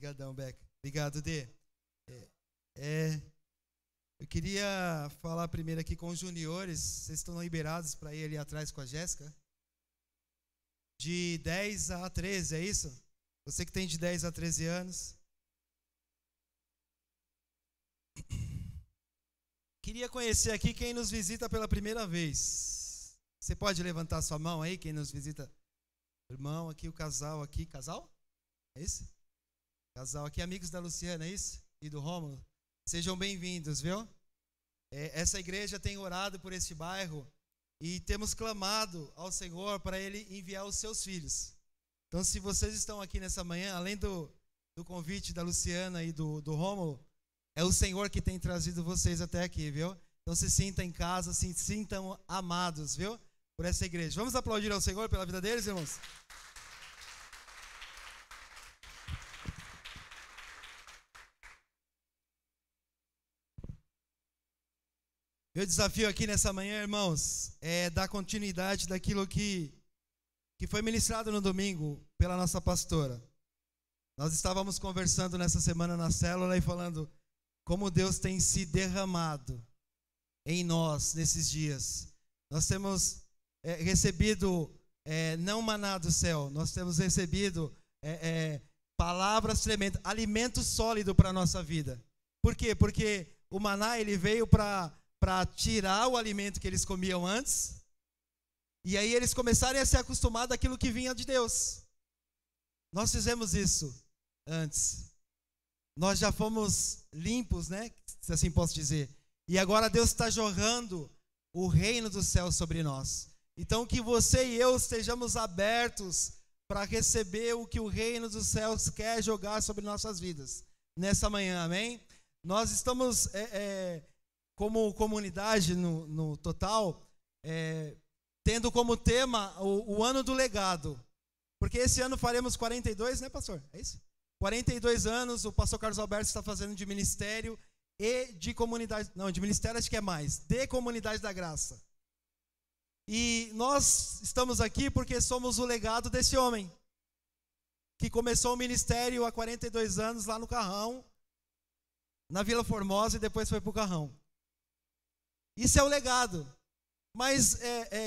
Obrigadão, Beca. Obrigado, Dê. Eu queria falar primeiro aqui com os juniores. Vocês estão liberados para ir ali atrás com a Jéssica? De 10 a 13, é isso? Você que tem de 10 a 13 anos. Queria conhecer aqui quem nos visita pela primeira vez. Você pode levantar sua mão aí, quem nos visita? Irmão, aqui o casal aqui. Casal? É isso? Casal aqui, amigos da Luciana, é isso? E do Rômulo. Sejam bem-vindos, viu? Essa igreja tem orado por este bairro e temos clamado ao Senhor para Ele enviar os seus filhos. Então, se vocês estão aqui nessa manhã, além do convite da Luciana e do Rômulo, é o Senhor que tem trazido vocês até aqui, viu? Então, se sintam em casa, se sintam amados, viu? Por essa igreja. Vamos aplaudir ao Senhor pela vida deles, irmãos? Meu desafio aqui nessa manhã, irmãos, é dar continuidade daquilo que foi ministrado no domingo pela nossa pastora. Nós estávamos conversando nessa semana na célula e falando como Deus tem se derramado em nós nesses dias. Nós temos recebido, não maná do céu, nós temos recebido palavras tremendas, alimento sólido para a nossa vida. Por quê? Porque o maná ele veio para tirar o alimento que eles comiam antes, e aí eles começarem a se acostumar daquilo que vinha de Deus. Nós fizemos isso antes. Nós já fomos limpos, né? Se assim posso dizer. E agora Deus está jorrando o reino do céu sobre nós. Então que você e eu estejamos abertos para receber o que o reino dos céus quer jogar sobre nossas vidas nessa manhã, amém? Nós estamos... como comunidade no total, tendo como tema o ano do legado. Porque esse ano faremos 42, né, pastor? É isso? 42 anos, o pastor Carlos Alberto está fazendo de ministério e de comunidade, não, de ministério acho que é mais, de comunidade da graça. E nós estamos aqui porque somos o legado desse homem, que começou o ministério há 42 anos lá no Carrão, na Vila Formosa, e depois foi para o Carrão. Isso é o legado. Mas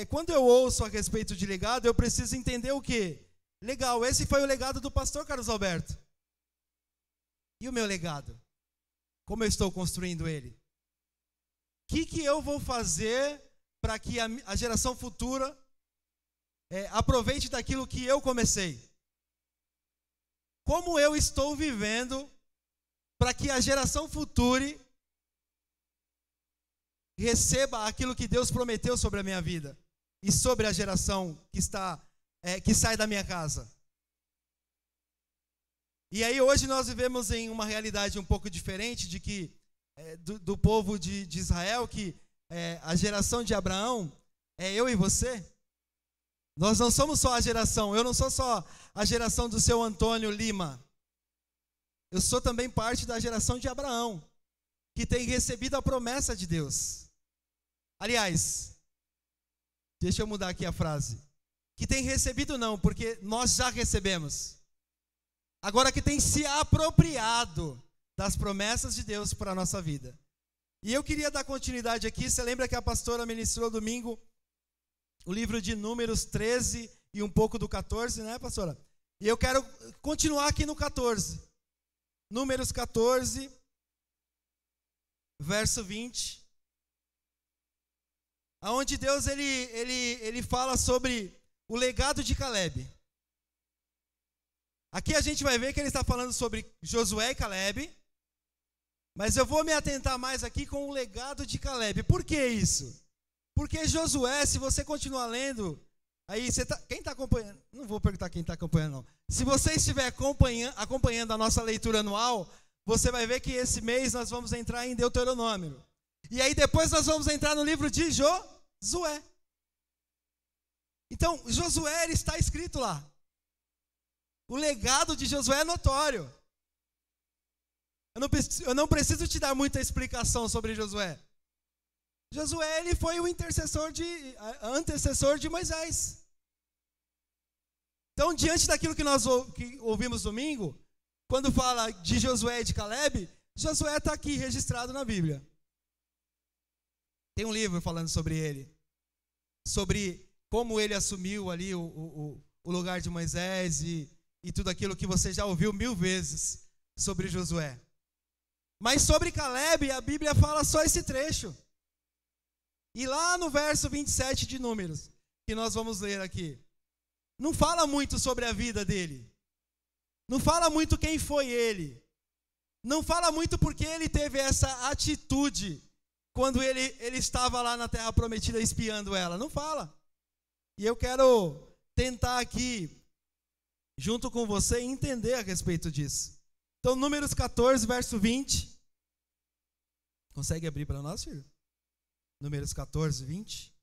quando eu ouço a respeito de legado, eu preciso entender o quê? Legal, esse foi o legado do pastor Carlos Alberto. E o meu legado? Como eu estou construindo ele? O que eu vou fazer para que a geração futura aproveite daquilo que eu comecei? Como eu estou vivendo para que a geração futura receba aquilo que Deus prometeu sobre a minha vida e sobre a geração que sai da minha casa. E aí hoje nós vivemos em uma realidade um pouco diferente de que do povo de Israel, que a geração de Abraão é eu e você. Nós não somos só a geração, eu não sou só a geração do seu Antônio Lima. Eu sou também parte da geração de Abraão, que tem recebido a promessa de Deus. Aliás, deixa eu mudar aqui a frase. Que tem recebido não, porque nós já recebemos. Agora que tem se apropriado das promessas de Deus para a nossa vida. E eu queria dar continuidade aqui. Você lembra que a pastora ministrou domingo o livro de Números 13 e um pouco do 14, né, pastora? E eu quero continuar aqui no 14. Números 14, verso 20. Onde Deus ele fala sobre o legado de Caleb. Aqui a gente vai ver que ele está falando sobre Josué e Caleb, mas eu vou me atentar mais aqui com o legado de Caleb. Por que isso? Porque Josué, se você continuar lendo, aí quem está acompanhando? Não vou perguntar quem está acompanhando, não. Se você estiver acompanhando a nossa leitura anual, você vai ver que esse mês nós vamos entrar em Deuteronômio. E aí depois nós vamos entrar no livro de Josué. Então, Josué ele está escrito lá. O legado de Josué é notório. Eu não preciso te dar muita explicação sobre Josué. Josué ele foi o antecessor de Moisés. Então, diante daquilo que nós ouvimos domingo, quando fala de Josué e de Caleb, Josué está aqui registrado na Bíblia. Tem um livro falando sobre ele, sobre como ele assumiu ali o lugar de Moisés e tudo aquilo que você já ouviu 1000 vezes sobre Josué. Mas sobre Caleb, a Bíblia fala só esse trecho. E lá no verso 27 de Números, que nós vamos ler aqui, não fala muito sobre a vida dele. Não fala muito quem foi ele. Não fala muito porque ele teve essa atitude quando ele estava lá na Terra Prometida espiando ela. Não fala. E eu quero tentar aqui, junto com você, entender a respeito disso. Então, Números 14, verso 20. Consegue abrir para nós, filho? Números 14, 20.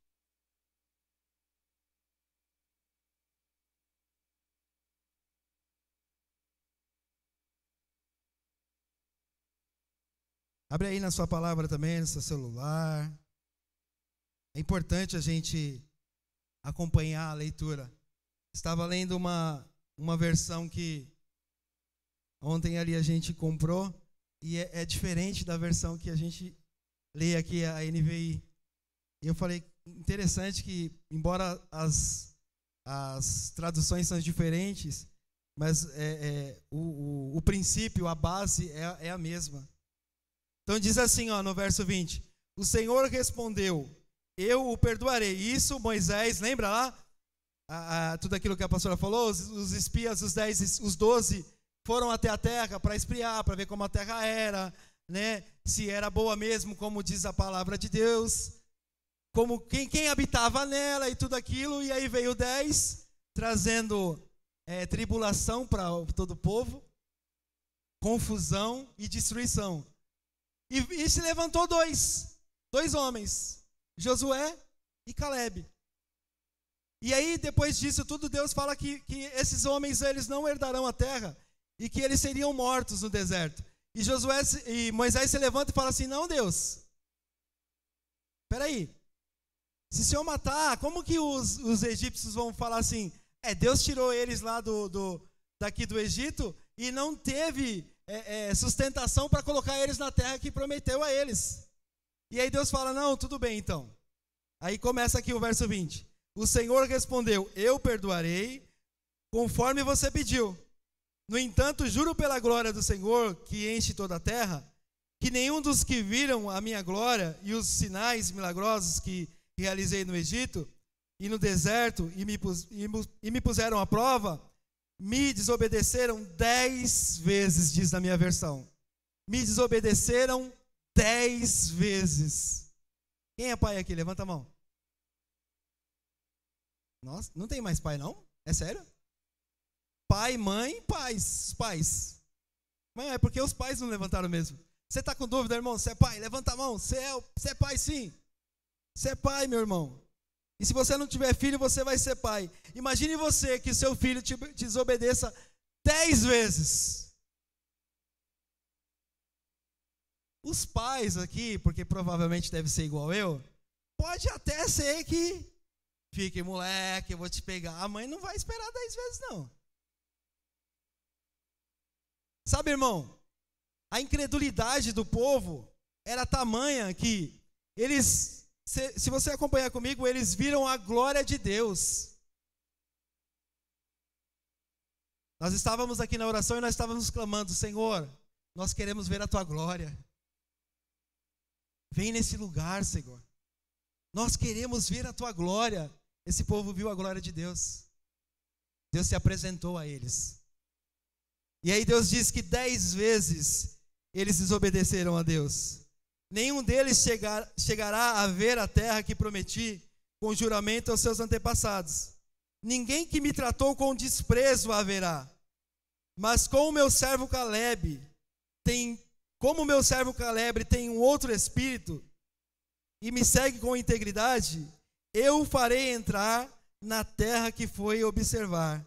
Abre aí na sua palavra também, no seu celular. É importante a gente acompanhar a leitura. Estava lendo uma versão que ontem ali a gente comprou e é diferente da versão que a gente lê aqui, a NVI. E eu falei, interessante que, embora as traduções são diferentes, mas o princípio, a base é a mesma. Então diz assim, ó, no verso 20, o Senhor respondeu, eu o perdoarei. Isso Moisés, lembra lá? Tudo aquilo que a pastora falou, os espias, os 12, foram até a terra para espiar, para ver como a terra era, né? Se era boa mesmo, como diz a palavra de Deus, como quem habitava nela e tudo aquilo. E aí veio 10, trazendo tribulação para todo o povo, confusão e destruição. E se levantou dois homens, Josué e Caleb. E aí, depois disso tudo, Deus fala que esses homens, eles não herdarão a terra e que eles seriam mortos no deserto. E Moisés se levanta e fala assim, não, Deus, espera aí, se o Senhor matar, como que os egípcios vão falar assim, Deus tirou eles lá daqui do Egito e não teve sustentação para colocar eles na terra que prometeu a eles. E aí Deus fala, não, tudo bem então. Aí começa aqui o verso 20. O Senhor respondeu, eu perdoarei, conforme você pediu. No entanto, juro pela glória do Senhor, que enche toda a terra, que nenhum dos que viram a minha glória e os sinais milagrosos que realizei no Egito e no deserto e me puseram à prova, me desobedeceram 10 vezes, diz na minha versão. Me desobedeceram 10 vezes. Quem é pai aqui? Levanta a mão. Nossa, não tem mais pai não? É sério? Pai, mãe, pais. Mas é porque os pais não levantaram mesmo. Você está com dúvida, irmão? Você é pai? Levanta a mão. Você é pai, sim. Você é pai, meu irmão. E se você não tiver filho, você vai ser pai. Imagine você que seu filho te desobedeça 10 vezes. Os pais aqui, porque provavelmente deve ser igual eu, pode até ser que fique, moleque, eu vou te pegar. A mãe não vai esperar 10 vezes, não. Sabe, irmão, a incredulidade do povo era tamanha que eles, se você acompanhar comigo, eles viram a glória de Deus. Nós estávamos aqui na oração e nós estávamos clamando, Senhor, nós queremos ver a tua glória. Vem nesse lugar, Senhor. Nós queremos ver a tua glória. Esse povo viu a glória de Deus. Deus se apresentou a eles. E aí Deus diz que 10 vezes eles desobedeceram a Deus. Nenhum deles chegará a ver a terra que prometi com juramento aos seus antepassados. Ninguém que me tratou com desprezo haverá. Mas como o meu servo Caleb tem um outro espírito e me segue com integridade, eu o farei entrar na terra que foi observar,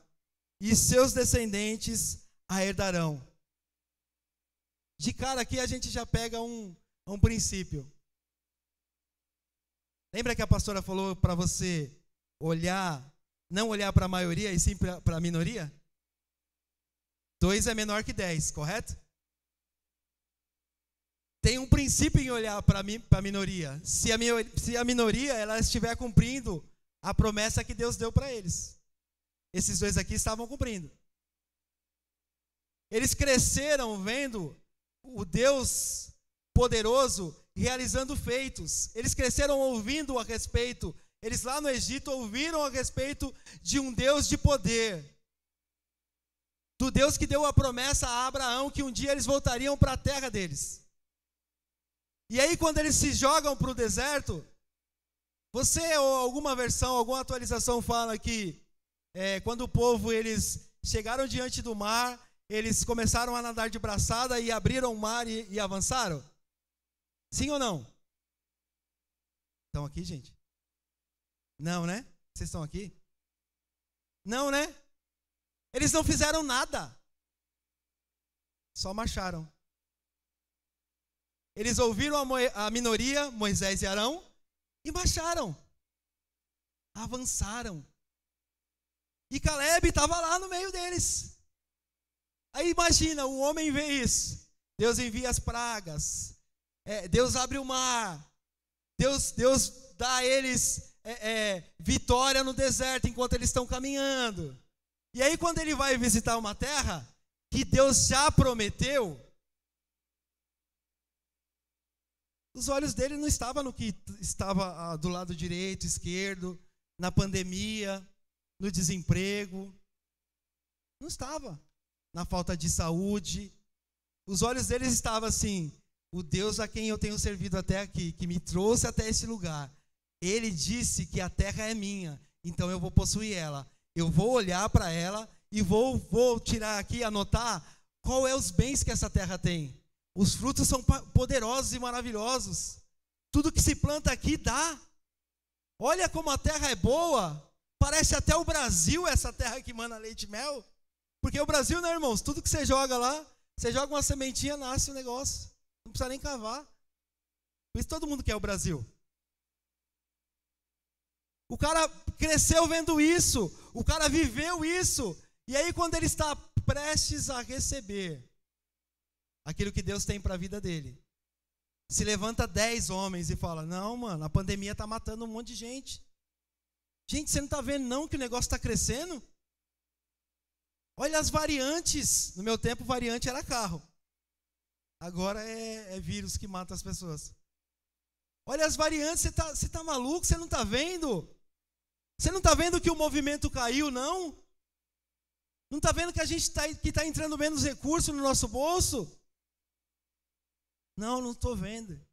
e seus descendentes a herdarão. De cara aqui a gente já pega um princípio. Lembra que a pastora falou para você não olhar para a maioria e sim para a minoria? 2 é menor que 10, correto? Tem um princípio em olhar para a minoria. Se a minoria ela estiver cumprindo a promessa que Deus deu para eles. Esses 2 aqui estavam cumprindo. Eles cresceram vendo o Deus poderoso realizando feitos. Eles cresceram ouvindo a respeito. Eles lá no Egito ouviram a respeito de um Deus de poder. Do Deus que deu a promessa a Abraão que um dia eles voltariam para a terra deles. E aí quando eles se jogam para o deserto, você ou alguma versão, alguma atualização fala que quando o povo eles chegaram diante do mar, eles começaram a nadar de braçada e abriram o mar e avançaram? Sim ou não? Estão aqui, gente? Não, né? Vocês estão aqui? Não, né? Eles não fizeram nada. Só marcharam. Eles ouviram a minoria, Moisés e Arão, e marcharam. Avançaram. E Caleb estava lá no meio deles. Aí imagina, o homem vê isso. Deus envia as pragas. Deus abre o mar. Deus dá a eles vitória no deserto enquanto eles estão caminhando. E aí quando ele vai visitar uma terra que Deus já prometeu, os olhos dele não estavam no que estava do lado direito, esquerdo, na pandemia, no desemprego. Não estava. Na falta de saúde. Os olhos deles estavam assim: o Deus a quem eu tenho servido até aqui, que me trouxe até esse lugar, ele disse que a terra é minha, então eu vou possuir ela. Eu vou olhar para ela e vou tirar aqui, anotar qual é os bens que essa terra tem. Os frutos são poderosos e maravilhosos. Tudo que se planta aqui dá. Olha como a terra é boa. Parece até o Brasil, essa terra que mana leite e mel. Porque o Brasil, né, irmãos? Tudo que você joga lá, você joga uma sementinha, nasce o negócio. Não precisa nem cavar. Por isso todo mundo quer o Brasil. O cara cresceu vendo isso. O cara viveu isso. E aí quando ele está prestes a receber aquilo que Deus tem para a vida dele, se levanta 10 homens e fala: não, mano, a pandemia está matando um monte de gente. Gente, você não está vendo não que o negócio está crescendo? Olha as variantes. No meu tempo, variante era carro. Agora é vírus que mata as pessoas. Olha as variantes, você tá maluco? Você não está vendo? Você não está vendo que o movimento caiu, não? Não está vendo que a gente está entrando menos recurso no nosso bolso? Não estou vendo.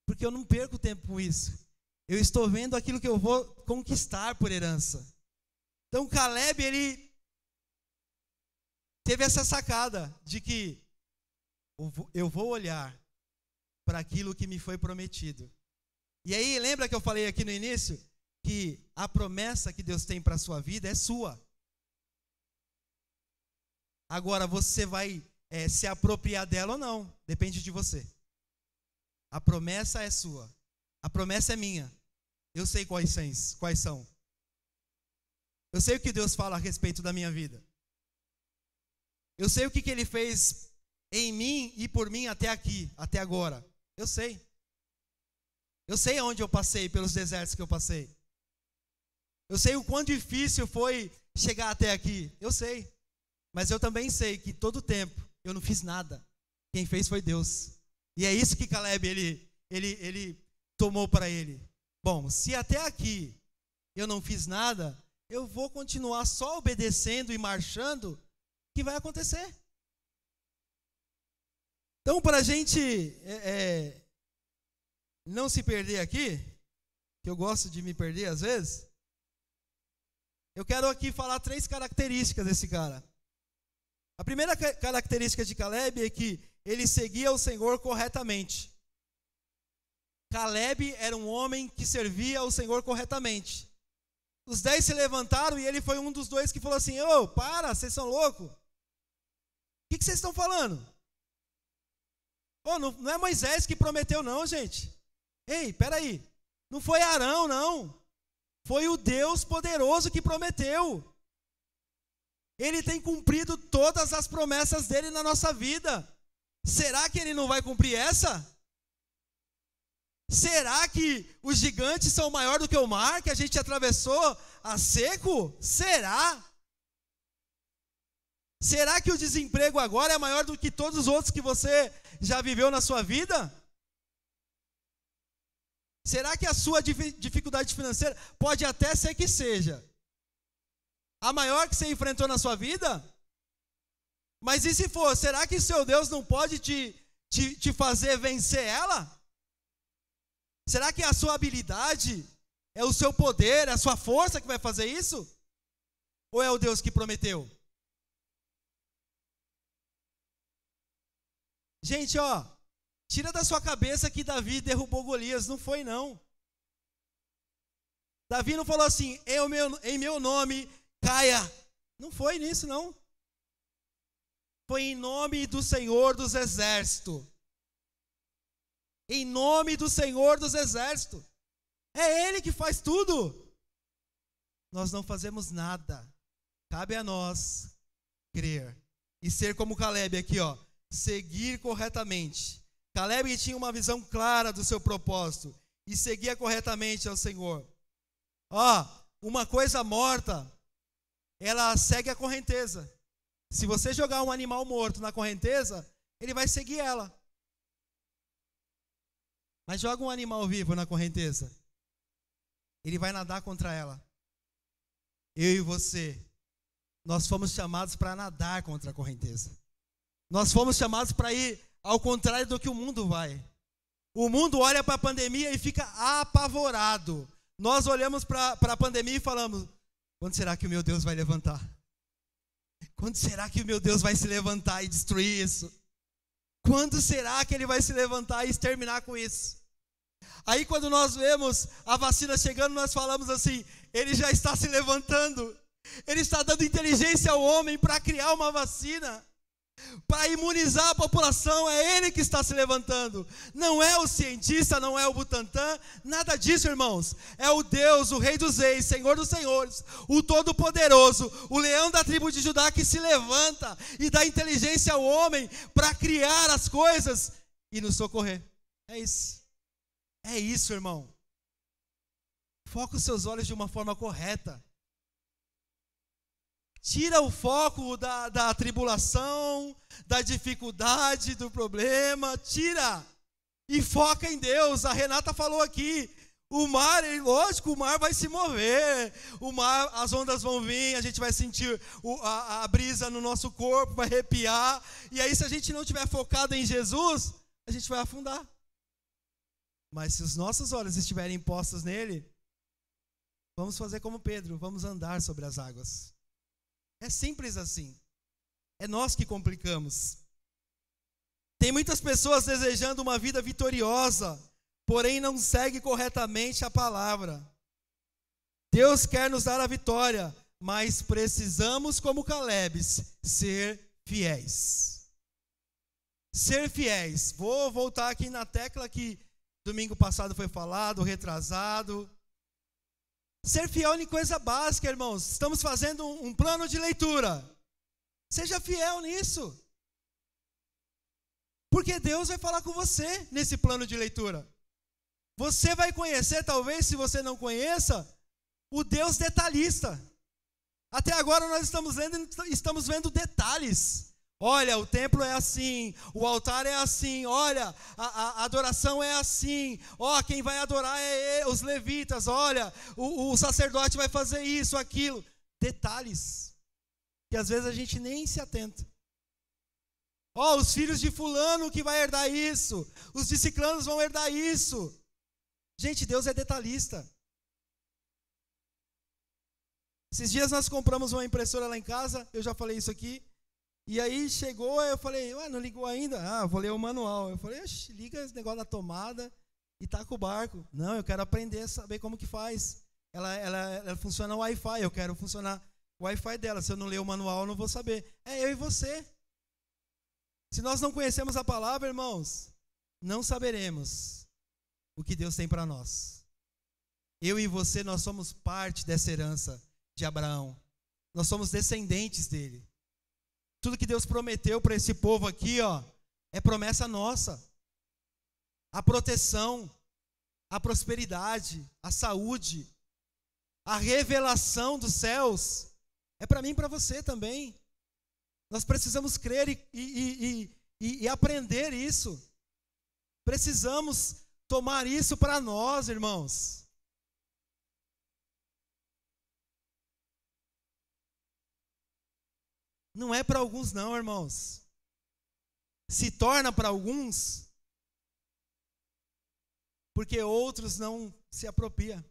Porque eu não perco tempo com isso. Eu estou vendo aquilo que eu vou conquistar por herança. Então Caleb, ele teve essa sacada de que eu vou olhar para aquilo que me foi prometido. E aí, lembra que eu falei aqui no início que a promessa que Deus tem para a sua vida é sua. Agora, você vai se apropriar dela ou não, depende de você. A promessa é sua. A promessa é minha. Eu sei quais são. Eu sei o que Deus fala a respeito da minha vida. Eu sei o que Ele fez em mim e por mim até aqui, até agora. Eu sei. Eu sei aonde eu passei, pelos desertos que eu passei. Eu sei o quão difícil foi chegar até aqui. Eu sei. Mas eu também sei que todo tempo eu não fiz nada. Quem fez foi Deus. E é isso que Caleb, ele tomou para ele. Bom, se até aqui eu não fiz nada, eu vou continuar só obedecendo e marchando, o que vai acontecer? Então, para a gente não se perder aqui, que eu gosto de me perder às vezes, eu quero aqui falar 3 características desse cara. A primeira característica de Caleb é que ele seguia o Senhor corretamente. Caleb era um homem que servia ao Senhor corretamente. Os 10 se levantaram e ele foi um dos 2 que falou assim: ô, para, vocês são loucos? O que vocês estão falando? Não é Moisés que prometeu não, gente. Ei, peraí. Não foi Arão, não. Foi o Deus poderoso que prometeu. Ele tem cumprido todas as promessas dele na nossa vida. Será que ele não vai cumprir essa? Será que os gigantes são maior do que o mar que a gente atravessou a seco? Será? Será que o desemprego agora é maior do que todos os outros que você já viveu na sua vida? Será que a sua dificuldade financeira pode até ser que seja a maior que você enfrentou na sua vida? Mas e se for, será que seu Deus não pode te fazer vencer ela? Será que é a sua habilidade, é o seu poder, é a sua força que vai fazer isso? Ou é o Deus que prometeu? Gente, tira da sua cabeça que Davi derrubou Golias, não foi não. Davi não falou assim, em meu nome, caia. Não foi nisso não. Foi em nome do Senhor dos Exércitos. Em nome do Senhor dos Exércitos. É Ele que faz tudo. Nós não fazemos nada. Cabe a nós crer. E ser como Caleb aqui, seguir corretamente. Caleb tinha uma visão clara do seu propósito. E seguia corretamente ao Senhor. Uma coisa morta, ela segue a correnteza. Se você jogar um animal morto na correnteza, ele vai seguir ela. Mas joga um animal vivo na correnteza, ele vai nadar contra ela. Eu e você, nós fomos chamados para nadar contra a correnteza. Nós fomos chamados para ir ao contrário do que o mundo vai. O mundo olha para a pandemia e fica apavorado. Nós olhamos para a pandemia e falamos, quando será que o meu Deus vai levantar? Quando será que o meu Deus vai se levantar e destruir isso? Quando será que ele vai se levantar e exterminar com isso? Aí quando nós vemos a vacina chegando, nós falamos assim, ele já está se levantando. Ele está dando inteligência ao homem para criar uma vacina, para imunizar a população. É ele que está se levantando. Não é o cientista, não é o Butantan, nada disso, irmãos. É o Deus, o Rei dos Reis, Senhor dos Senhores, o Todo-Poderoso, o leão da tribo de Judá que se levanta e dá inteligência ao homem para criar as coisas e nos socorrer. É isso. É isso, irmão. Foca os seus olhos de uma forma correta. Tira o foco da tribulação, da dificuldade, do problema. Tira e foca em Deus. A Renata falou aqui, o mar, lógico, o mar vai se mover. O mar, as ondas vão vir, a gente vai sentir a brisa no nosso corpo, vai arrepiar. E aí se a gente não estiver focado em Jesus, a gente vai afundar. Mas se os nossos olhos estiverem postos nele, vamos fazer como Pedro, vamos andar sobre as águas. É simples assim. É nós que complicamos. Tem muitas pessoas desejando uma vida vitoriosa, porém não segue corretamente a palavra. Deus quer nos dar a vitória, mas precisamos, como Caleb, ser fiéis. Ser fiéis. Vou voltar aqui na tecla que domingo passado foi falado, retrasado. Ser fiel em coisa básica, irmãos. Estamos fazendo um plano de leitura. Seja fiel nisso. Porque Deus vai falar com você nesse plano de leitura. Você vai conhecer, talvez, se você não conheça, o Deus detalhista. Até agora nós estamos vendo detalhes. Olha, o templo é assim, o altar é assim, olha, a adoração é assim, quem vai adorar é os levitas, olha, o sacerdote vai fazer isso, aquilo. Detalhes, que às vezes a gente nem se atenta. Os filhos de fulano que vai herdar isso, os de ciclanos vão herdar isso. Gente, Deus é detalhista. Esses dias nós compramos uma impressora lá em casa, eu já falei isso aqui. E aí chegou, eu falei, não ligou ainda? Vou ler o manual. Eu falei, liga esse negócio na tomada e taca o barco. Não, eu quero aprender a saber como que faz. Ela funciona no Wi-Fi, eu quero funcionar o Wi-Fi dela. Se eu não ler o manual, eu não vou saber. É eu e você. Se nós não conhecemos a palavra, irmãos, não saberemos o que Deus tem para nós. Eu e você, nós somos parte dessa herança de Abraão. nós somos descendentes dele. Tudo que Deus prometeu para esse povo aqui, ó, é promessa nossa. A proteção, a prosperidade, a saúde, a revelação dos céus, é para mim e para você também. Nós precisamos crer e aprender isso. Precisamos tomar isso para nós, irmãos. Não é para alguns não, irmãos. Se torna para alguns, porque outros não se apropriam.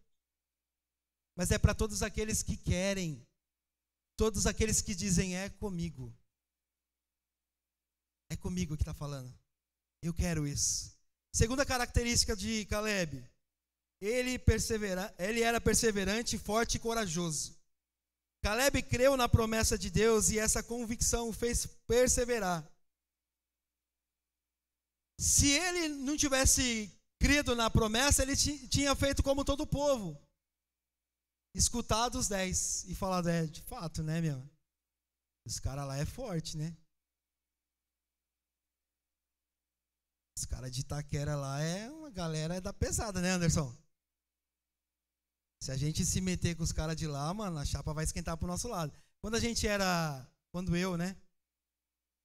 Mas é para todos aqueles que querem, todos aqueles que dizem, é comigo. É comigo que está falando. Eu quero isso. Segunda característica de Caleb, ele era perseverante, forte e corajoso. Caleb creu na promessa de Deus e essa convicção o fez perseverar. Se ele não tivesse crido na promessa, ele tinha feito como todo o povo. Escutado os 10 e falado, de fato, né, meu? Os caras lá é forte, né? Os caras de Itaquera lá é uma galera da pesada, né, Anderson? Se a gente se meter com os caras de lá, mano, a chapa vai esquentar pro nosso lado. Quando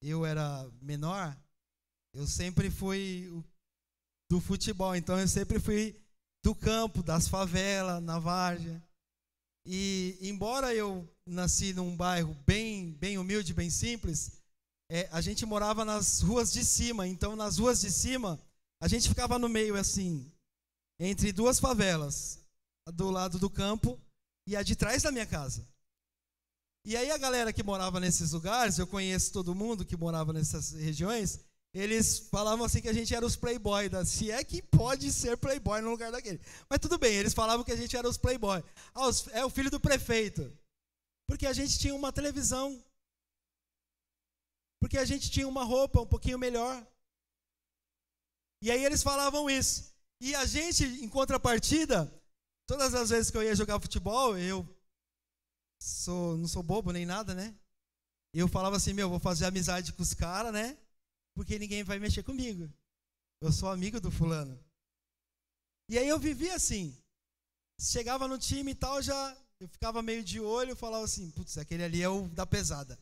eu era menor, eu sempre fui do futebol, então eu sempre fui do campo, das favelas, na várzea. E embora eu nasci num bairro bem humilde, bem simples, a gente morava nas ruas de cima. Então nas ruas de cima, a gente ficava no meio assim, entre duas favelas, a do lado do campo e a de trás da minha casa. E aí a galera que morava nesses lugares, eu conheço todo mundo que morava nessas regiões, eles falavam assim que a gente era os playboy, se é que pode ser playboy no lugar daquele. Mas tudo bem, eles falavam que a gente era os playboy. É o filho do prefeito. Porque a gente tinha uma televisão. Porque a gente tinha uma roupa um pouquinho melhor. E aí eles falavam isso. E a gente, em contrapartida, todas as vezes que eu ia jogar futebol, eu não sou bobo nem nada, né? E eu falava assim, vou fazer amizade com os caras, né? Porque ninguém vai mexer comigo. Eu sou amigo do fulano. E aí eu vivia assim. Chegava no time e tal, eu ficava meio de olho, falava assim, putz, aquele ali é o da pesada.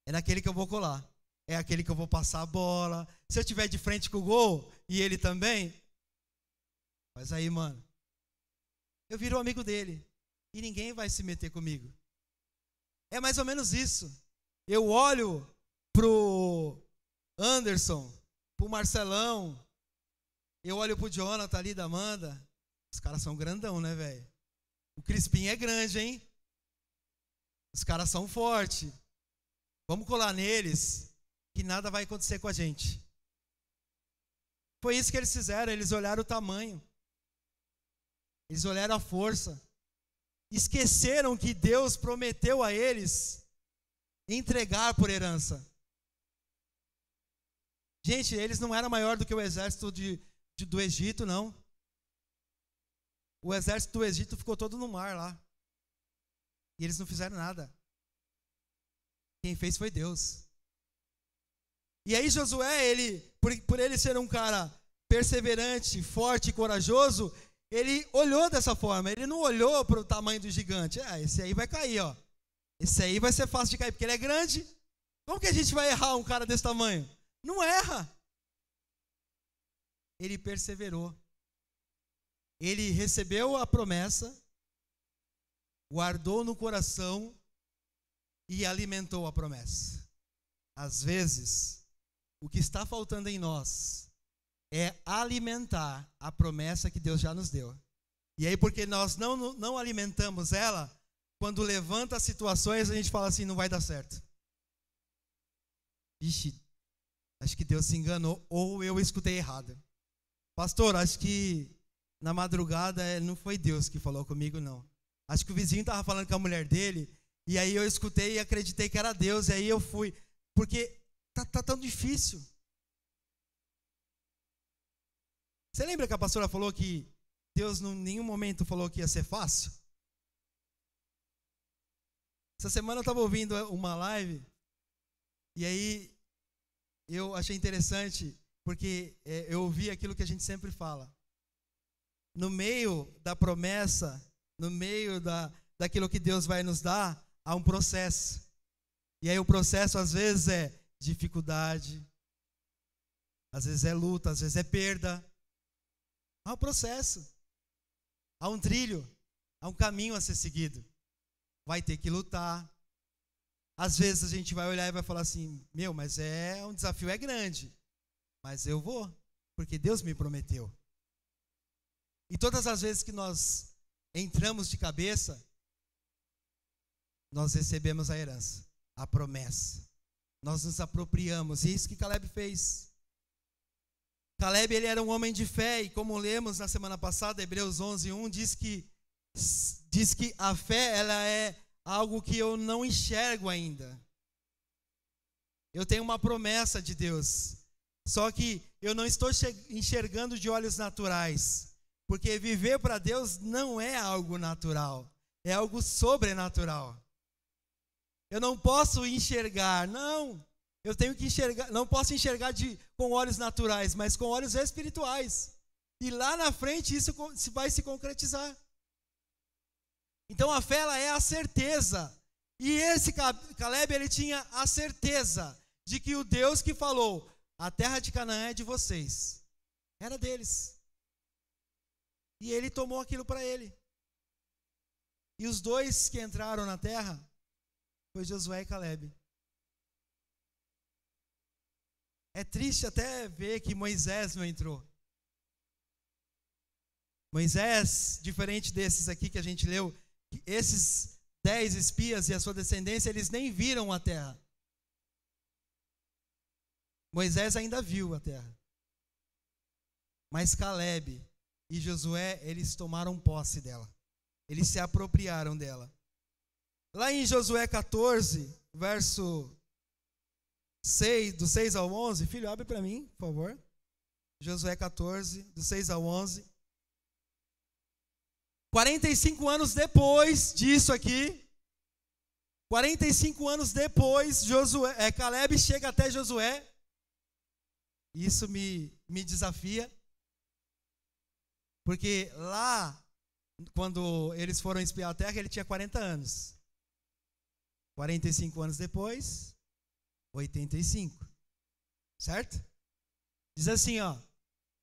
É naquele que eu vou colar. É aquele que eu vou passar a bola. Se eu estiver de frente com o gol, e ele também, mas aí, mano, eu viro amigo dele. E ninguém vai se meter comigo. É mais ou menos isso. Eu olho pro Anderson, pro Marcelão, eu olho pro Jonathan ali da Amanda. Os caras são grandão, né, velho? O Crispim é grande, hein? Os caras são fortes. Vamos colar neles, que nada vai acontecer com a gente. Foi isso que eles fizeram, eles olharam o tamanho. Eles olharam a força. Esqueceram que Deus prometeu a eles entregar por herança. Gente, eles não eram maior do que o exército do Egito, não. O exército do Egito ficou todo no mar lá. E eles não fizeram nada. Quem fez foi Deus. E aí Josué, por ele ser um cara perseverante, forte e corajoso, ele olhou dessa forma. Ele não olhou para o tamanho do gigante. Esse aí vai cair, ó. Esse aí vai ser fácil de cair, porque ele é grande. Como que a gente vai errar um cara desse tamanho? Não erra. Ele perseverou. Ele recebeu a promessa, guardou no coração e alimentou a promessa. Às vezes, o que está faltando em nós é alimentar a promessa que Deus já nos deu. E aí, porque nós não alimentamos ela, quando levanta as situações, a gente fala assim, não vai dar certo. Ixi, acho que Deus se enganou, ou eu escutei errado. Pastor, acho que na madrugada não foi Deus que falou comigo, não. Acho que o vizinho estava falando com a mulher dele, e aí eu escutei e acreditei que era Deus, e aí eu fui. Porque tá tão difícil. Você lembra que a pastora falou que Deus em nenhum momento falou que ia ser fácil? Essa semana eu estava ouvindo uma live, e aí eu achei interessante, porque eu ouvi aquilo que a gente sempre fala. No meio da promessa, no meio daquilo que Deus vai nos dar, há um processo. E aí o processo às vezes é dificuldade, às vezes é luta, às vezes é perda. Há um processo, há um trilho, há um caminho a ser seguido. Vai ter que lutar. Às vezes a gente vai olhar e vai falar assim, mas um desafio é grande, mas eu vou, porque Deus me prometeu. E todas as vezes que nós entramos de cabeça, nós recebemos a herança, a promessa. Nós nos apropriamos, e é isso que Caleb fez. Caleb, ele era um homem de fé, e como lemos na semana passada, Hebreus 11:1, diz que a fé, ela é algo que eu não enxergo ainda. Eu tenho uma promessa de Deus, só que eu não estou enxergando de olhos naturais, porque viver para Deus não é algo natural, é algo sobrenatural. Eu não posso enxergar, eu tenho que enxergar, não posso enxergar com olhos naturais, mas com olhos espirituais. E lá na frente isso vai se concretizar. Então a fé, ela é a certeza. E esse Caleb, ele tinha a certeza de que o Deus que falou, a terra de Canaã é de vocês, era deles. E ele tomou aquilo para ele. E os dois que entraram na terra foi Josué e Caleb. É triste até ver que Moisés não entrou. Moisés, diferente desses aqui que a gente leu, esses 10 espias e a sua descendência, eles nem viram a terra. Moisés ainda viu a terra. Mas Caleb e Josué, eles tomaram posse dela. Eles se apropriaram dela. Lá em Josué 14, verso 6, do 6 ao 11, filho, abre para mim, por favor. Josué 14, do 6 ao 11. 45 anos depois disso aqui, 45 anos depois, Caleb chega até Josué. Isso me desafia, porque lá, quando eles foram espiar a terra, ele tinha 40 anos. 45 anos depois, 85. Certo? Diz assim,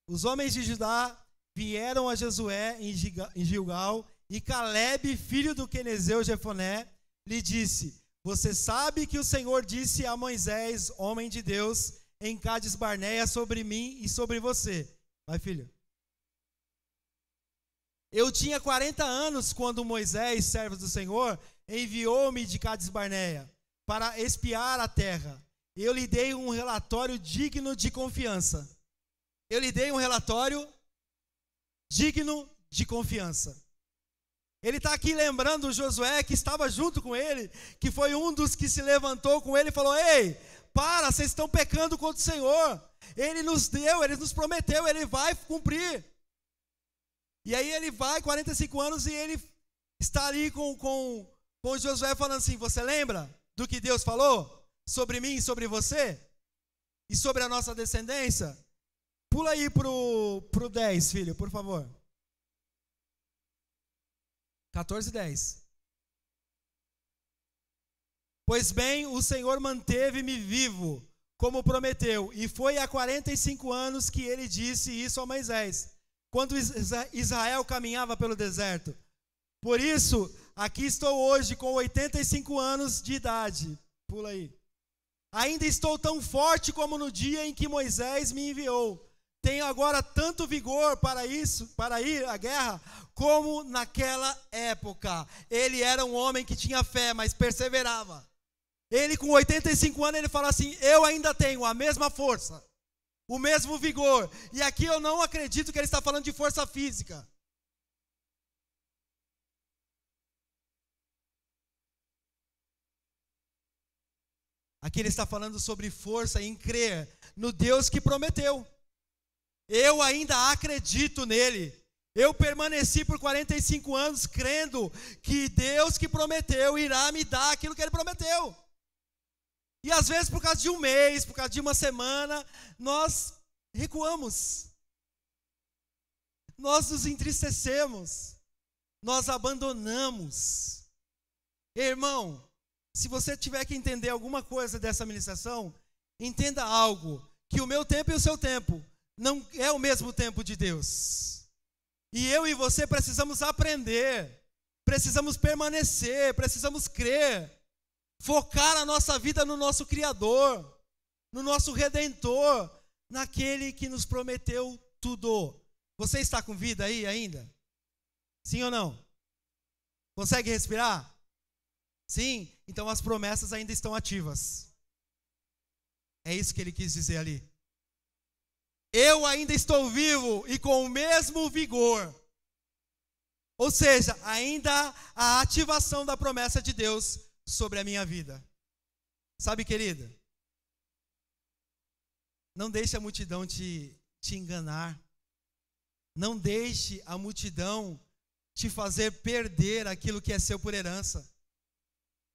os homens de Judá vieram a Josué em Gilgal, e Caleb, filho do quenezeu Jefoné, lhe disse: você sabe que o Senhor disse a Moisés, homem de Deus, em Cades Barneia, sobre mim e sobre você. Vai, filho. Eu tinha 40 anos quando Moisés, servo do Senhor, enviou-me de Cades Barneia para espiar a terra. Eu lhe dei um relatório digno de confiança. Eu lhe dei um relatório digno de confiança. Ele está aqui lembrando o Josué, que estava junto com ele, que foi um dos que se levantou com ele e falou: ei, vocês estão pecando contra o Senhor. Ele nos deu, ele nos prometeu, ele vai cumprir. E aí ele vai, 45 anos, e ele está ali com Josué falando assim: você lembra do que Deus falou sobre mim e sobre você? E sobre a nossa descendência? Pula aí pro 10, filho, por favor. 14:10. Pois bem, o Senhor manteve-me vivo, como prometeu, e foi há 45 anos que ele disse isso a Moisés, quando Israel caminhava pelo deserto. Por isso, aqui estou hoje com 85 anos de idade. Pula aí. Ainda estou tão forte como no dia em que Moisés me enviou. Tenho agora tanto vigor para ir à guerra, como naquela época. Ele era um homem que tinha fé, mas perseverava. Ele com 85 anos, ele fala assim: eu ainda tenho a mesma força, o mesmo vigor. E aqui eu não acredito que ele está falando de força física. Aqui ele está falando sobre força em crer no Deus que prometeu. Eu ainda acredito nele. Eu permaneci por 45 anos crendo que Deus que prometeu irá me dar aquilo que Ele prometeu. E às vezes por causa de um mês, por causa de uma semana, nós recuamos. Nós nos entristecemos. Nós abandonamos. Irmão, se você tiver que entender alguma coisa dessa ministração, entenda algo, que o meu tempo e o seu tempo não é o mesmo tempo de Deus. E eu e você precisamos aprender, precisamos permanecer, precisamos crer, focar a nossa vida no nosso Criador, no nosso Redentor, naquele que nos prometeu tudo. Você está com vida aí ainda? Sim ou não? Consegue respirar? Sim? Então as promessas ainda estão ativas. É isso que ele quis dizer ali. Eu ainda estou vivo e com o mesmo vigor. Ou seja, ainda a ativação da promessa de Deus sobre a minha vida. Sabe, querida? Não deixe a multidão te enganar. Não deixe a multidão te fazer perder aquilo que é seu por herança.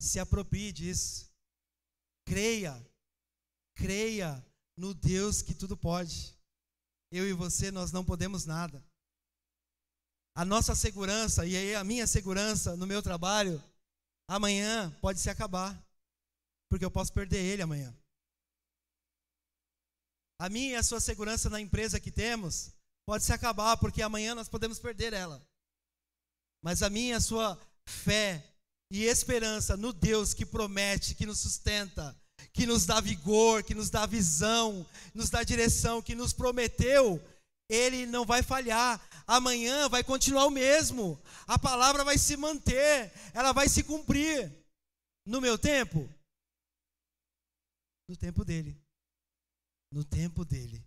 Se aproprie disso. Creia no Deus que tudo pode. Eu e você, nós não podemos nada. A nossa segurança, e aí a minha segurança no meu trabalho, amanhã pode se acabar, porque eu posso perder ele amanhã. A minha e a sua segurança na empresa que temos, pode se acabar, porque amanhã nós podemos perder ela. Mas a minha e a sua fé e esperança no Deus que promete, que nos sustenta, que nos dá vigor, que nos dá visão, nos dá direção, que nos prometeu, Ele não vai falhar. Amanhã vai continuar o mesmo. A palavra vai se manter, ela vai se cumprir. No meu tempo? No tempo dele. No tempo dele.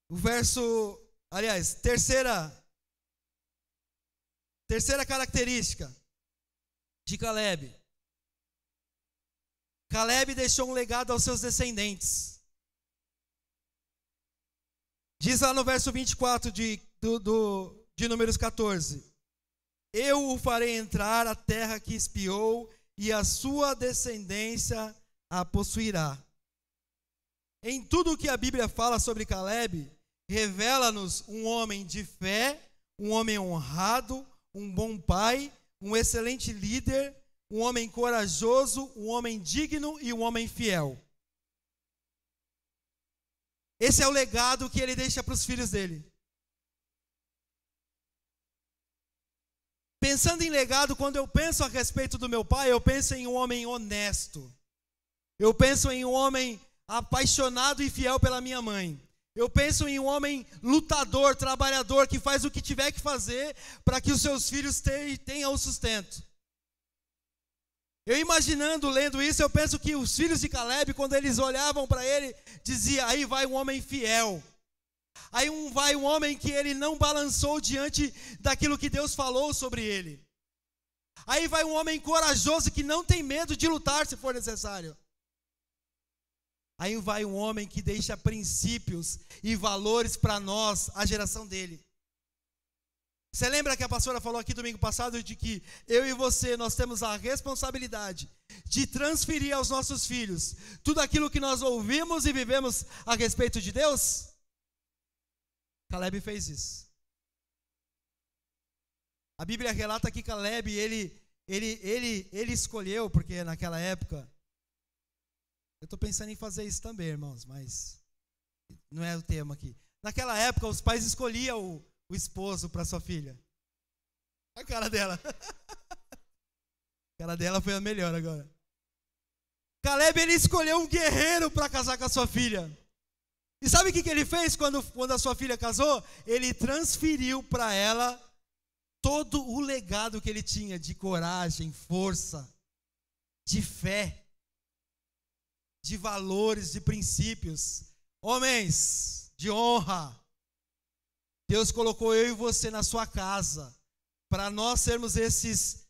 O verso, aliás, terceira característica de Caleb. Caleb deixou um legado aos seus descendentes. Diz lá no verso 24 de Números 14: eu o farei entrar a terra que espiou, e a sua descendência a possuirá. Em tudo o que a Bíblia fala sobre Caleb, revela-nos um homem de fé, um homem honrado, um bom pai, um excelente líder, um homem corajoso, um homem digno e um homem fiel. Esse é o legado que ele deixa para os filhos dele. Pensando em legado, quando eu penso a respeito do meu pai, eu penso em um homem honesto. Eu penso em um homem apaixonado e fiel pela minha mãe. Eu penso em um homem lutador, trabalhador, que faz o que tiver que fazer para que os seus filhos tenham o sustento. Eu imaginando, lendo isso, eu penso que os filhos de Caleb, quando eles olhavam para ele, diziam: aí vai um homem fiel. Aí vai um homem que ele não balançou diante daquilo que Deus falou sobre ele. Aí vai um homem corajoso que não tem medo de lutar se for necessário. Aí vai um homem que deixa princípios e valores para nós, a geração dele. Você lembra que a pastora falou aqui domingo passado de que eu e você, nós temos a responsabilidade de transferir aos nossos filhos tudo aquilo que nós ouvimos e vivemos a respeito de Deus? Caleb fez isso. A Bíblia relata que Caleb, ele escolheu, porque naquela época, eu estou pensando em fazer isso também, irmãos, mas não é o tema aqui. Naquela época, os pais escolhiam o esposo para sua filha. Olha a cara dela. A cara dela foi a melhor agora. Caleb, ele escolheu um guerreiro para casar com a sua filha. E sabe o que ele fez quando a sua filha casou? Ele transferiu para ela todo o legado que ele tinha de coragem, força, de fé, de valores, de princípios. Homens de honra. Deus colocou eu e você na sua casa para nós sermos esses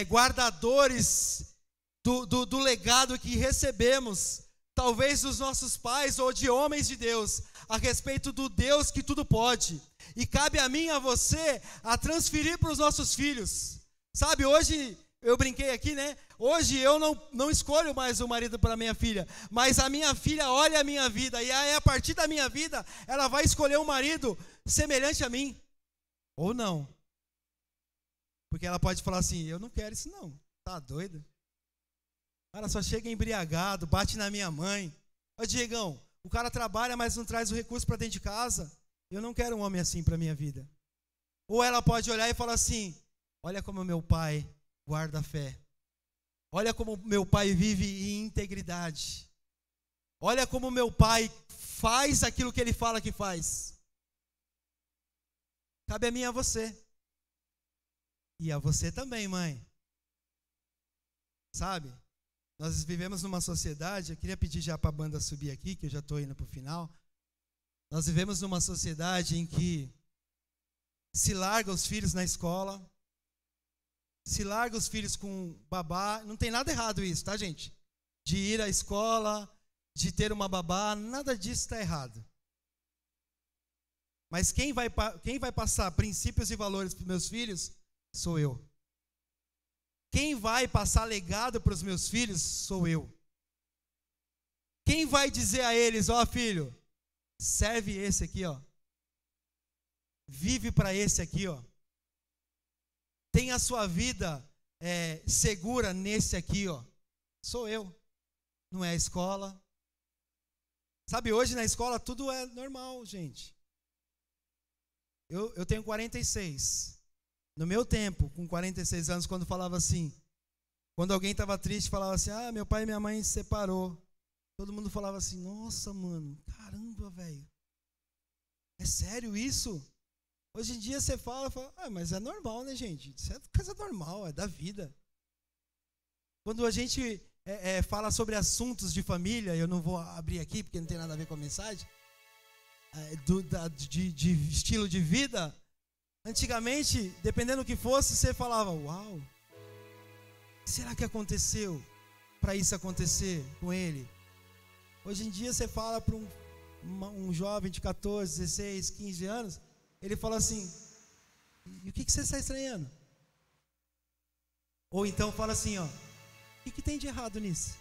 guardadores do legado que recebemos talvez dos nossos pais ou de homens de Deus, a respeito do Deus que tudo pode. E cabe a mim e a você a transferir para os nossos filhos. Sabe, hoje eu brinquei aqui, né? Hoje eu não escolho mais o marido para minha filha, mas a minha filha olha a minha vida, e aí a partir da minha vida, ela vai escolher um marido semelhante a mim. Ou não. Porque ela pode falar assim, eu não quero isso não, tá doido? Cara, só chega embriagado, bate na minha mãe. Ô Diegão, o cara trabalha, mas não traz o recurso para dentro de casa. Eu não quero um homem assim para minha vida. Ou ela pode olhar e falar assim, olha como meu pai guarda a fé. Olha como meu pai vive em integridade. Olha como meu pai faz aquilo que ele fala que faz. Cabe a mim e a você. E a você também, mãe. Sabe? Nós vivemos numa sociedade, eu queria pedir já para a banda subir aqui, que eu já estou indo para o final. Nós vivemos numa sociedade em que se larga os filhos na escola, se larga os filhos com babá. Não tem nada errado isso, tá, gente? De ir à escola, de ter uma babá, nada disso está errado. Mas quem vai passar princípios e valores para os meus filhos sou eu. Quem vai passar legado para os meus filhos sou eu. Quem vai dizer a eles, ó filho, serve esse aqui, ó. Vive para esse aqui, ó. Tem a sua vida segura nesse aqui, ó. Sou eu. Não é a escola. Sabe, hoje na escola tudo é normal, gente. Eu tenho 46. No meu tempo, com 46 anos, quando falava assim, quando alguém estava triste, falava assim, meu pai e minha mãe se separou. Todo mundo falava assim, nossa, mano, caramba, velho. É sério isso? Hoje em dia você fala, mas é normal, né, gente? Isso é coisa normal, é da vida. Quando a gente fala sobre assuntos de família, eu não vou abrir aqui, porque não tem nada a ver com a mensagem, de estilo de vida. Antigamente, dependendo do que fosse, você falava, uau, o que será que aconteceu para isso acontecer com ele? Hoje em dia você fala para um jovem de 14, 16, 15 anos, ele fala assim, e o que você está estranhando? Ou então fala assim, ó, o que tem de errado nisso?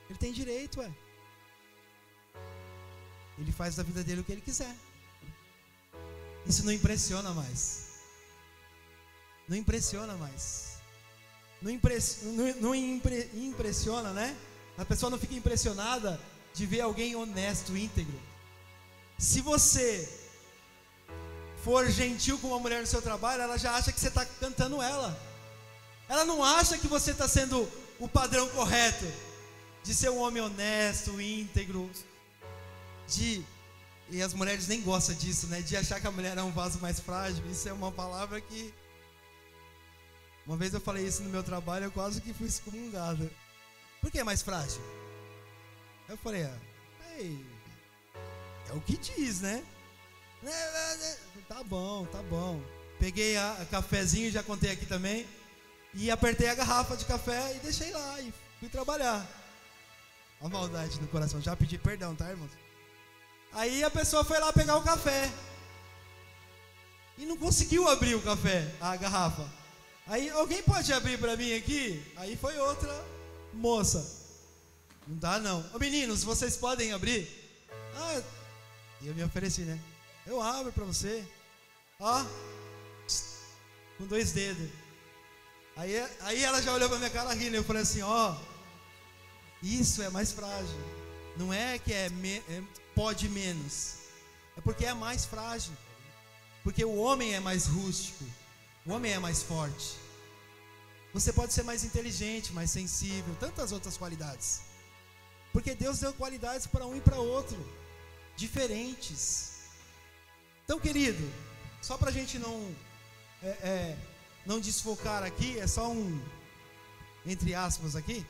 Ele tem direito, Ele faz da vida dele o que ele quiser. Isso não impressiona mais. Não impressiona mais. Não impressiona, né? A pessoa não fica impressionada de ver alguém honesto, íntegro. Se você for gentil com uma mulher no seu trabalho, ela já acha que você está cantando ela. Ela não acha que você está sendo o padrão correto de ser um homem honesto, íntegro, e as mulheres nem gostam disso, né? De achar que a mulher é um vaso mais frágil. Isso é uma palavra que... Uma vez eu falei isso no meu trabalho, eu quase que fui excomungado. Por que é mais frágil? Eu falei, é o que diz, né? Tá bom. Peguei a cafezinho, já contei aqui também, e apertei a garrafa de café e deixei lá, e fui trabalhar. A maldade no coração, já pedi perdão, tá, irmãos? Aí a pessoa foi lá pegar o café e não conseguiu abrir o café, a garrafa. Aí, alguém pode abrir para mim aqui? Aí foi outra moça. Não dá não. Ô meninos, vocês podem abrir? Eu me ofereci, né? Eu abro para você. Ó, com 2 dedos. Aí ela já olhou para minha cara rindo. Eu falei assim, isso é mais frágil. Não é que pode menos, é porque é mais frágil, porque o homem é mais rústico, o homem é mais forte. Você pode ser mais inteligente, mais sensível, tantas outras qualidades, porque Deus deu qualidades para um e para outro, diferentes. Então, querido, só para a gente não desfocar aqui, é só entre aspas aqui,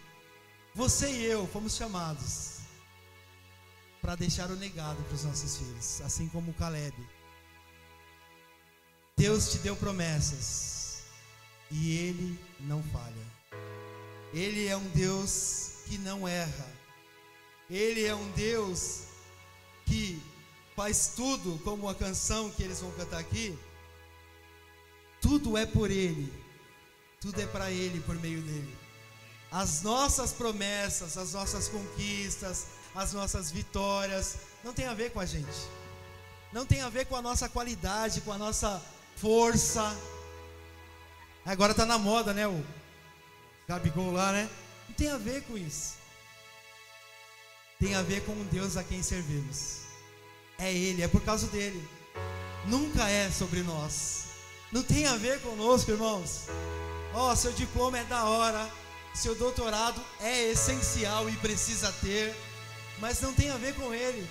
você e eu fomos chamados para deixar o legado para os nossos filhos, assim como Caleb. Deus te deu promessas e Ele não falha. Ele é um Deus que não erra. Ele é um Deus que faz tudo, como a canção que eles vão cantar aqui. Tudo é por Ele, tudo é para Ele, por meio dEle. As nossas promessas, as nossas conquistas, as nossas vitórias, não tem a ver com a gente. Não tem a ver com a nossa qualidade, com a nossa força. Agora está na moda, né? O Gabigol lá, né? Não tem a ver com isso. Tem a ver com o Deus a quem servimos. É Ele, é por causa dEle. Nunca é sobre nós. Não tem a ver conosco, irmãos. Ó, seu diploma é da hora, seu doutorado é essencial e precisa ter, mas não tem a ver com Ele.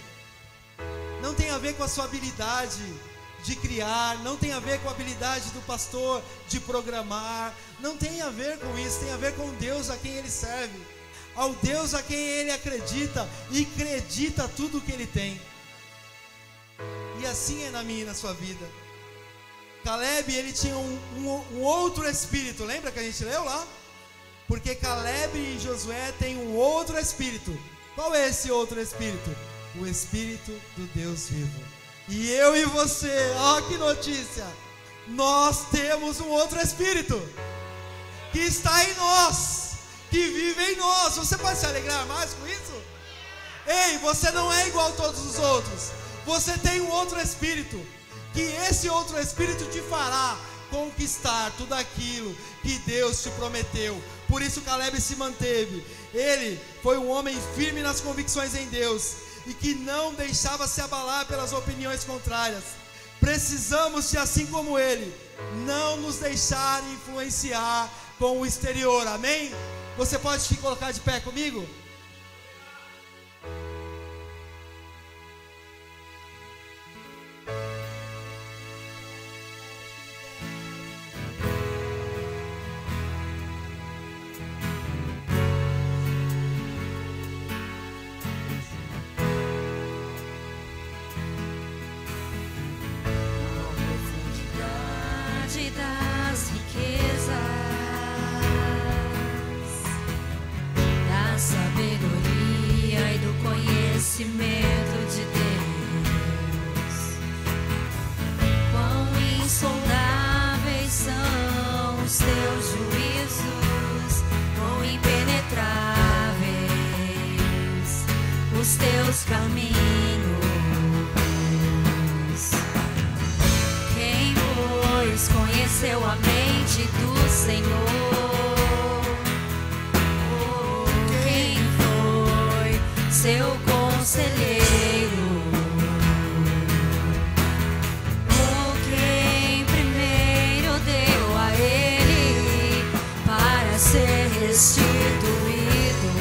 Não tem a ver com a sua habilidade de criar, não tem a ver com a habilidade do pastor de programar, não tem a ver com isso, tem a ver com Deus a quem ele serve, ao Deus a quem ele acredita e acredita tudo o que ele tem. E assim é na minha e na sua vida. Caleb, ele tinha um outro espírito, lembra que a gente leu lá? Porque Caleb e Josué têm um outro espírito. Qual é esse outro espírito? O espírito do Deus vivo. E eu e você, ó que notícia, nós temos um outro espírito que está em nós, que vive em nós. Você pode se alegrar mais com isso? Ei, você não é igual a todos os outros. Você tem um outro espírito, que esse outro espírito te fará conquistar tudo aquilo que Deus te prometeu. Por isso Caleb se manteve. Ele foi um homem firme nas convicções em Deus e que não deixava se abalar pelas opiniões contrárias. Precisamos de, assim como ele, não nos deixar influenciar com o exterior. Amém? Você pode se colocar de pé comigo? Das riquezas, da sabedoria e do conhecimento de Deus. Quão insondáveis são os teus juízos, quão impenetráveis os teus caminhos. Conheceu a mente do Senhor. Quem foi seu conselheiro? Quem primeiro deu a ele para ser restituído?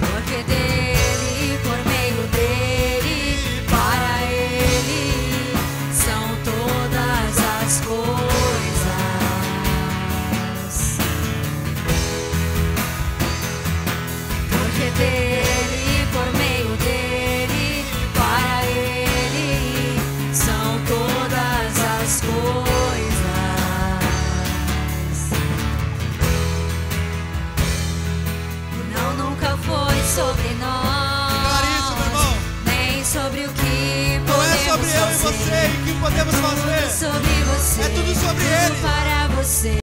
Porque dele, por meio dele, dele, por meio dele, para ele são todas as coisas. Não, nunca foi sobre nós. Claríssimo, irmão. Nem sobre o que podemos fazer. Não é sobre eu e você e o que podemos fazer. Sobre você. É tudo sobre ele. Para você.